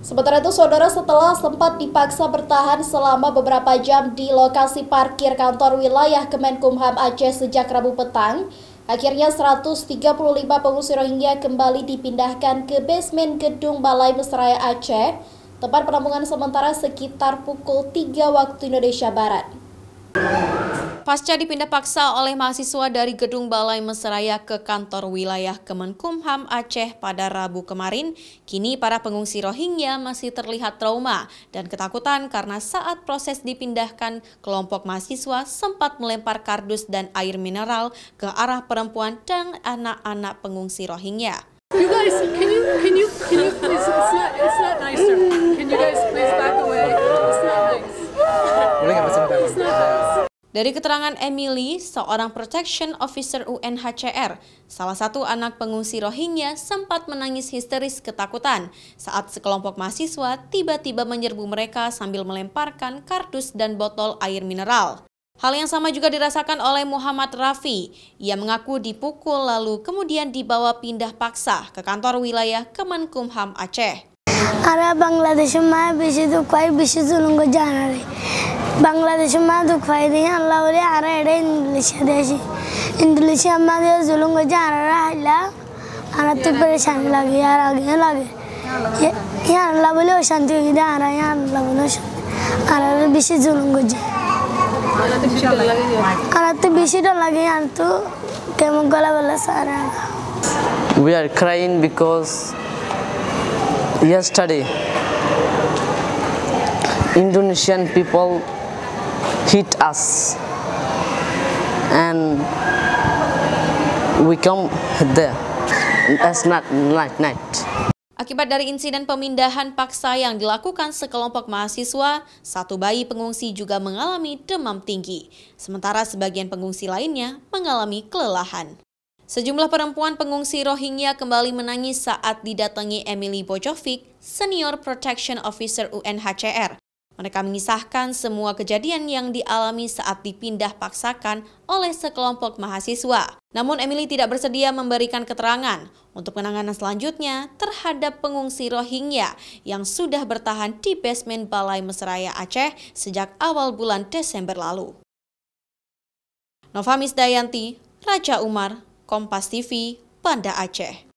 Sementara itu, saudara, setelah sempat dipaksa bertahan selama beberapa jam di lokasi parkir kantor wilayah Kemenkumham Aceh sejak Rabu petang, akhirnya 135 pengungsi Rohingya kembali dipindahkan ke basement gedung Balai Mesraya Aceh, tempat penampungan sementara sekitar pukul 3 waktu Indonesia Barat. Pasca dipindah paksa oleh mahasiswa dari gedung Balai Mesraya ke kantor wilayah Kemenkumham Aceh pada Rabu kemarin, kini para pengungsi Rohingya masih terlihat trauma dan ketakutan karena saat proses dipindahkan, kelompok mahasiswa sempat melempar kardus dan air mineral ke arah perempuan dan anak-anak pengungsi Rohingya. You guys, can you please? It's not nice, sir. Can you guys please back away? It's not nice. It's not nice. Dari keterangan Emily, seorang protection officer UNHCR, salah satu anak pengungsi Rohingya sempat menangis histeris ketakutan saat sekelompok mahasiswa tiba-tiba menyerbu mereka sambil melemparkan kardus dan botol air mineral. Hal yang sama juga dirasakan oleh Muhammad Rafi. Ia mengaku dipukul lalu kemudian dibawa pindah paksa ke kantor wilayah Kemenkumham Aceh. Ara Bangladesh में बेशी तो कोई बेशी जुलूम को जाना रही बांग्लादेश में तो कोई नहीं अल्लाह वाले आ रहे हैं इंडोनेशिया में जो जुलूम को जाना रहा है ला आना तो परेशानी लगी यार आगे लगे यार अल्लाह वाले शांति की जा रहा है यार अल्लाह वाले आना तो बेशी जुलूम को जा आना तो बेशी तो लगे यार तो केमन गला वाला सारा We are crying because yesterday Indonesian people hit us and we come there as night. Akibat dari insiden pemindahan paksa yang dilakukan sekelompok mahasiswa, satu bayi pengungsi juga mengalami demam tinggi, sementara sebagian pengungsi lainnya mengalami kelelahan. Sejumlah perempuan pengungsi Rohingya kembali menangis saat didatangi Emily Bojovic, Senior Protection Officer UNHCR. Mereka mengisahkan semua kejadian yang dialami saat dipindah paksakan oleh sekelompok mahasiswa. Namun Emily tidak bersedia memberikan keterangan untuk penanganan selanjutnya terhadap pengungsi Rohingya yang sudah bertahan di basement Balai Mesraya Aceh sejak awal bulan Desember lalu. Nova Misdayanti, Raja Umar, Kompas TV, Banda Aceh.